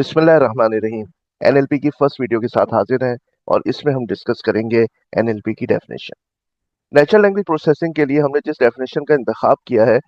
बिस्मिल्लाहिर्रहमानिर्रहीम। एनएलपी की first video के साथ हाजिर हैं और इसमें हम डिस्कस करेंगे एनएलपी की डेफिनेशन। नेचुरल लैंग्वेज प्रोसेसिंग के लिए हमने जिस डेफिनेशन का इंतखाब किया है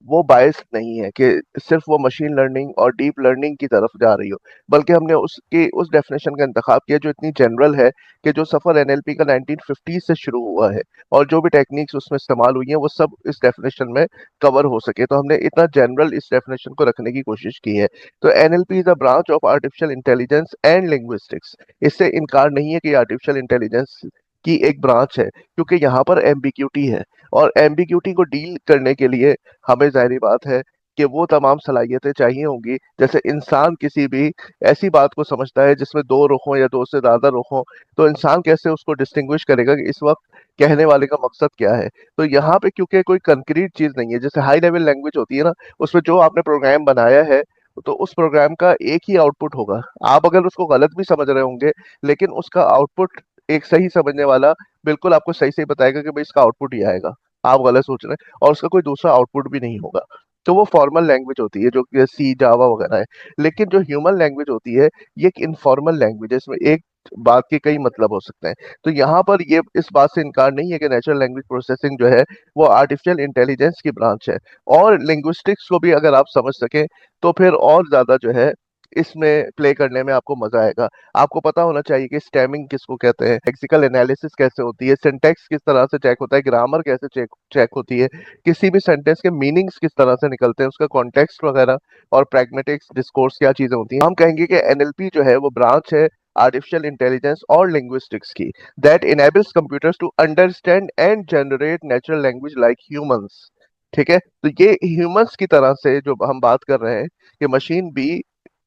वो बायस्ड नहीं है कि सिर्फ वो मशीन लर्निंग और डीप लर्निंग की तरफ जा रही हो, बल्कि हमने उसकी उस डेफिनेशन का इंतखाब किया जो इतनी जनरल है कि जो सफ़र एनएलपी का 1950 से शुरू हुआ है और जो भी टेक्निक्स उसमें इस्तेमाल हुई हैं वो सब इस डेफिनेशन में कवर हो सके। तो हमने इतना जनरल इस डेफिनेशन को रखने की कोशिश की है। तो NLP is a branch of artificial intelligence and linguistics. इससे इनकार नहीं है कि आर्टिफिशियल इंटेलिजेंस की एक ब्रांच है, क्योंकि यहाँ पर एम्बिग्यूटी है और एम्बिग्यूटी को डील करने के लिए हमें ज़ाहिर बात है कि वो तमाम सलाहियतें चाहिए होंगी। जैसे इंसान किसी भी ऐसी बात को समझता है जिसमें दो रुख हों या दो से ज़्यादा रुख हों, तो इंसान कैसे उसको डिस्टिंग्विश करेगा कि इस वक्त कहने वाले का मकसद क्या है। तो यहाँ पे क्योंकि कोई कंक्रीट चीज़ नहीं है, जैसे हाई लेवल लैंग्वेज होती है ना, उसमें जो आपने प्रोग्राम बनाया है तो उस प्रोग्राम का एक ही आउटपुट होगा। आप अगर उसको गलत भी समझ रहे होंगे, लेकिन उसका आउटपुट एक सही समझने वाला बिल्कुल आपको सही सही बताएगा कि भाई इसका आउटपुट ये आएगा, आप गलत सोच रहे हैं, और उसका कोई दूसरा आउटपुट भी नहीं होगा। तो वो फॉर्मल लैंग्वेज होती है जो कि सी जावा वगैरह है। लेकिन जो ह्यूमन लैंग्वेज होती है ये एक इनफॉर्मल लैंग्वेज है, इसमें एक बात के कई मतलब हो सकते हैं। तो यहाँ पर ये इस बात से इनकार नहीं है कि नेचुरल लैंग्वेज प्रोसेसिंग जो है वो आर्टिफिशियल इंटेलिजेंस की ब्रांच है। और लिंग्विस्टिक्स को भी अगर आप समझ सकें तो फिर और ज्यादा जो है इसमें प्ले करने में आपको मजा आएगा। आपको पता होना चाहिए कि स्टेमिंग किसको कहते हैं, लेक्सिकल एनालिसिस कैसे होती है, सिंटैक्स किस तरह से चेक होता है, ग्रामर कैसे चेक चेक होती है, किसी भी सेंटेंस के मीनिंग्स किस तरह से निकलते हैं, उसका कॉन्टेक्स्ट वगैरह, और प्रैग्मेटिक्स डिस्कोर्स क्या चीजें होती हैं। हम कहेंगे कि एनएलपी जो है वो ब्रांच है आर्टिफिशियल इंटेलिजेंस और लिंग्विस्टिक्स की, that enables computers to understand and generate natural language like humans. ठीक है, तो ये ह्यूमंस की तरह से जो हम बात कर रहे हैं कि मशीन भी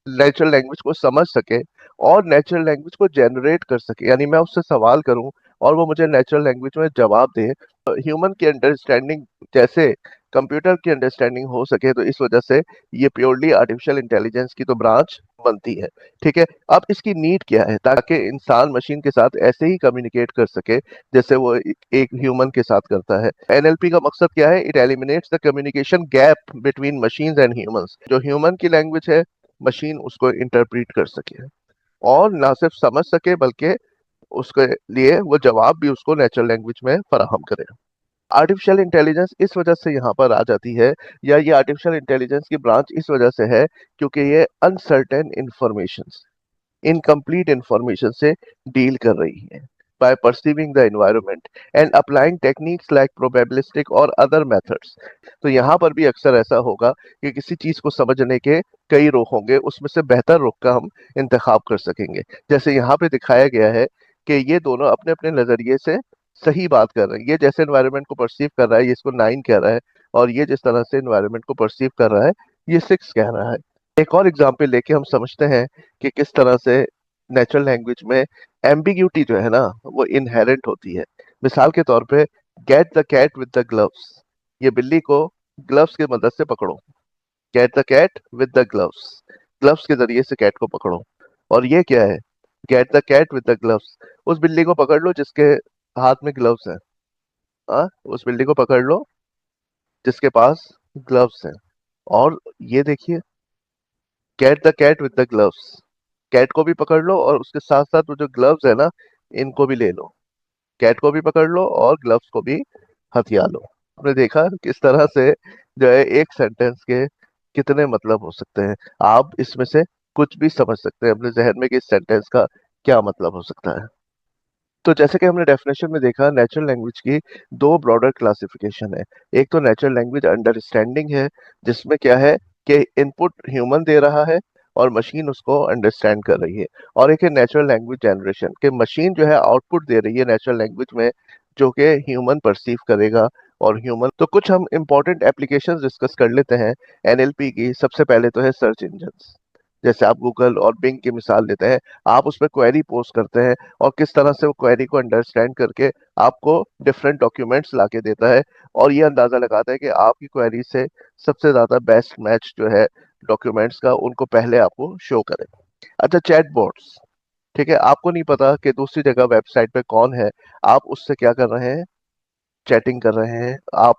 नेचुरल लैंग्वेज को समझ सके और नेचुरल लैंग्वेज को जनरेट कर सके, यानी मैं उससे सवाल करूं और वो मुझे नेचुरल लैंग्वेज में जवाब दे। ह्यूमन की अंडरस्टैंडिंग जैसे कंप्यूटर की अंडरस्टैंडिंग हो सके, तो इस वजह से ये प्योरली आर्टिफिशियल इंटेलिजेंस की तो ब्रांच बनती है। ठीक है, अब इसकी नीड क्या है ताकि इंसान मशीन के साथ ऐसे ही कम्युनिकेट कर सके जैसे वो एक ह्यूमन के साथ करता है। एनएलपी का मकसद क्या है? It eliminates the communication gap between machines and humans. जो ह्यूमन की लैंग्वेज है मशीन उसको इंटरप्रीट कर सके और ना सिर्फ समझ सके बल्कि उसके लिए वो जवाब भी उसको नेचुरल लैंग्वेज में फराहम करे। आर्टिफिशियल इंटेलिजेंस इस वजह से यहाँ पर आ जाती है, या ये आर्टिफिशियल इंटेलिजेंस की ब्रांच इस वजह से है क्योंकि ये अनसर्टेन इंफॉर्मेशन, इनकम्प्लीट इंफॉर्मेशन से डील कर रही है by perceiving the environment and applying techniques like probabilistic और other methods। तो यहाँ पर भी अक्सर ऐसा होगा कि किसी चीज को समझने के कई रुख होंगे, उसमें से बेहतर रुख का हम इंतखाब कर सकेंगे। जैसे यहाँ पे दिखाया गया है कि ये दोनों अपने अपने नजरिए से सही बात कर रहे हैं। ये जैसे एनवायरनमेंट को परसीव कर रहा है ये इसको 9 कह रहा है, और ये जिस तरह से एनवायरनमेंट को परसीव कर रहा है ये 6 कह रहा है। एक और एग्जाम्पल लेके हम समझते हैं कि किस तरह से नेचुरल लैंग्वेज में एम्बिग्यूटी जो है ना वो इनहेरेंट होती है। मिसाल के तौर पे get the cat with the gloves, ये बिल्ली को ग्लव्स की मदद से पकड़ो। Get the cat with the gloves, gloves के जरिए से कैट को पकड़ो। और ये क्या है? Get the cat with the gloves, उस बिल्ली को पकड़ लो जिसके हाथ में ग्लव्स हैं। हाँ, उस बिल्ली को पकड़ लो जिसके पास ग्लव्स हैं। और ये देखिए, get the cat with the gloves, cat को भी पकड़ लो और उसके साथ साथ वो जो ग्लव्स है ना इनको भी ले लो। कैट को भी पकड़ लो और ग्लव्स को भी हथिया लो। आपने देखा किस तरह से जो है एक सेंटेंस के कितने मतलब हो सकते हैं। आप इसमें से कुछ भी समझ सकते हैं अपने जहन में कि इस सेंटेंस का क्या मतलब हो सकता है। तो जैसे कि हमने डेफिनेशन में देखा, नेचुरल लैंग्वेज की दो ब्रॉडर क्लासिफिकेशन है। एक तो नेचुरल लैंग्वेज अंडरस्टैंडिंग है, जिसमें क्या है कि इनपुट ह्यूमन दे रहा है और मशीन उसको अंडरस्टैंड कर रही है। और एक है नेचुरल लैंग्वेज जनरेशन, कि मशीन जो है आउटपुट दे रही है नेचुरल लैंग्वेज में जो कि ह्यूमन परसीव करेगा। और ह्यूमन तो कुछ हम इंपॉर्टेंट एप्लीकेशंस डिस्कस कर लेते हैं एनएलपी की। सबसे पहले तो है सर्च इंजन, जैसे आप गूगल और बिंग की मिसाल लेते हैं। आप उस पर क्वेरी पोस्ट करते हैं और किस तरह से वो क्वेरी को अंडरस्टैंड करके आपको डिफरेंट डॉक्यूमेंट्स ला के देता है, और ये अंदाजा लगाता है कि आपकी क्वेरी से सबसे ज्यादा बेस्ट मैच जो है डॉक्यूमेंट्स का उनको पहले आपको शो करें। अच्छा, चैट बोट्स, ठीक है, आपको नहीं पता कि दूसरी जगह वेबसाइट पे कौन है, आप उससे क्या कर रहे हैं? चैटिंग कर रहे हैं। आप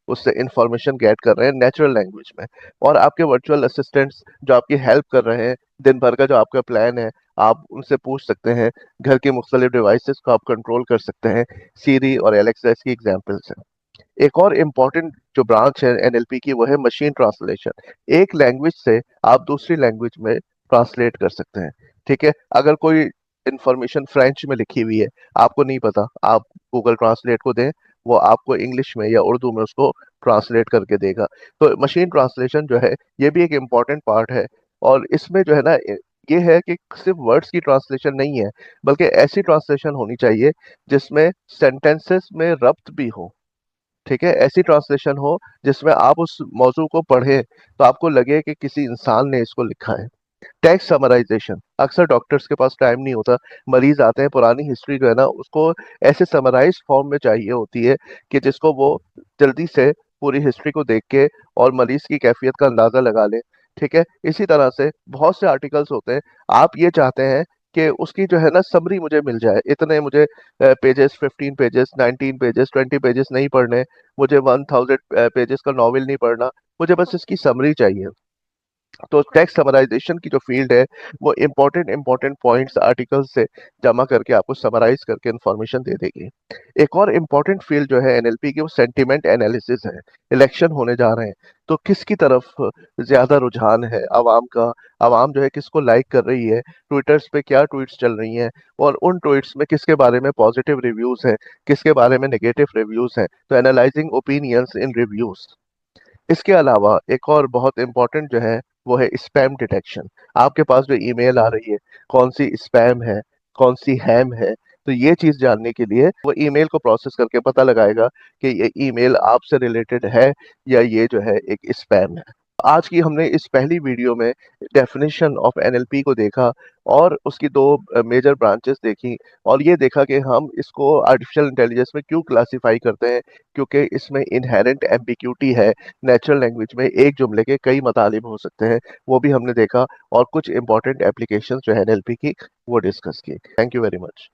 उससे इंफॉर्मेशन गेट कर रहे हैं नेचुरल लैंग्वेज में। और आपके वर्चुअल असिस्टेंट्स जो आपकी हेल्प कर रहे हैं, दिन भर का जो आपका प्लान है, आप उनसे पूछ सकते हैं। घर के मुख्तलिफ डिवाइसेस को आप कंट्रोल कर सकते हैं। सीरी और एलेक्सा इसकी एग्जाम्पल्स हैं। एक और इम्पॉर्टेंट जो ब्रांच है एनएलपी की, वो है मशीन ट्रांसलेशन। एक लैंग्वेज से आप दूसरी लैंग्वेज में ट्रांसलेट कर सकते हैं। ठीक है, अगर कोई इंफॉर्मेशन फ्रेंच में लिखी हुई है, आपको नहीं पता, आप गूगल ट्रांसलेट को दें, वो आपको इंग्लिश में या उर्दू में उसको ट्रांसलेट करके देगा। तो मशीन ट्रांसलेशन जो है, ये भी एक इम्पॉर्टेंट पार्ट है। और इसमें जो है ना, ये है कि सिर्फ वर्ड्स की ट्रांसलेशन नहीं है, बल्कि ऐसी ट्रांसलेशन होनी चाहिए जिसमें सेंटेंसेस में रब्त भी हो। ठीक है, ऐसी ट्रांसलेशन हो जिसमें आप उस मौजू को पढ़ें तो आपको लगे कि किसी इंसान ने इसको लिखा है। टेक्स्ट समराइजेशन, अक्सर डॉक्टर्स के पास टाइम नहीं होता। मरीज आते हैं, पुरानी हिस्ट्री जो है ना, उसको ऐसे समराइज फॉर्म में चाहिए होती है कि जिसको वो जल्दी से पूरी हिस्ट्री को देख के और मरीज की कैफियत का अंदाजा लगा ले। ठीक है, इसी तरह से बहुत से आर्टिकल्स होते हैं, आप ये चाहते हैं कि उसकी जो है ना समरी मुझे मिल जाए, इतने मुझे पेजेस, 15 पेजेस, 19 पेजेस, 20 पेजेस नहीं पढ़ने, मुझे 1000 पेजेस का नॉवेल नहीं पढ़ना, मुझे बस इसकी समरी चाहिए। तो टेक्स्ट समराइजेशन की जो फील्ड है, वो इम्पोर्टेंट इम्पोर्टेंट पॉइंट्स आर्टिकल्स से जमा करके आपको समराइज करके इंफॉर्मेशन दे देगी। एक और इम्पोर्टेंट फील्ड जो है एनएलपी की, वो सेंटिमेंट एनालिसिस है। इलेक्शन होने जा रहे हैं, तो किसकी तरफ ज्यादा रुझान है आवाम का, आवाम जो है किसको लाइक कर रही है, ट्विटर्स पे क्या ट्वीट्स चल रही हैं, और उन ट्वीट्स में किसके बारे में पॉजिटिव रिव्यूज हैं, किसके बारे में नेगेटिव रिव्यूज हैं। तो एनालाइजिंग ओपिनियंस इन रिव्यूज। इसके अलावा एक और बहुत इंपॉर्टेंट जो है, वो है स्पैम डिटेक्शन। आपके पास जो ईमेल आ रही है, कौन सी स्पैम है, कौन सी हैम है, तो ये चीज जानने के लिए वो ईमेल को प्रोसेस करके पता लगाएगा कि ये ईमेल आपसे रिलेटेड है या ये जो है एक स्पैम है। आज की हमने इस पहली वीडियो में डेफिनेशन ऑफ एनएलपी को देखा और उसकी दो मेजर ब्रांचेस देखी, और ये देखा कि हम इसको आर्टिफिशियल इंटेलिजेंस में क्यों क्लासिफाई करते हैं, क्योंकि इसमें इनहेरेंट एम्बिग्यूटी है। नेचुरल लैंग्वेज में एक जुमले के कई मतलब हो सकते हैं, वो भी हमने देखा, और कुछ इंपॉर्टेंट एप्लीकेशंस जो है एनएलपी की, वो डिस्कस की। Thank you very much.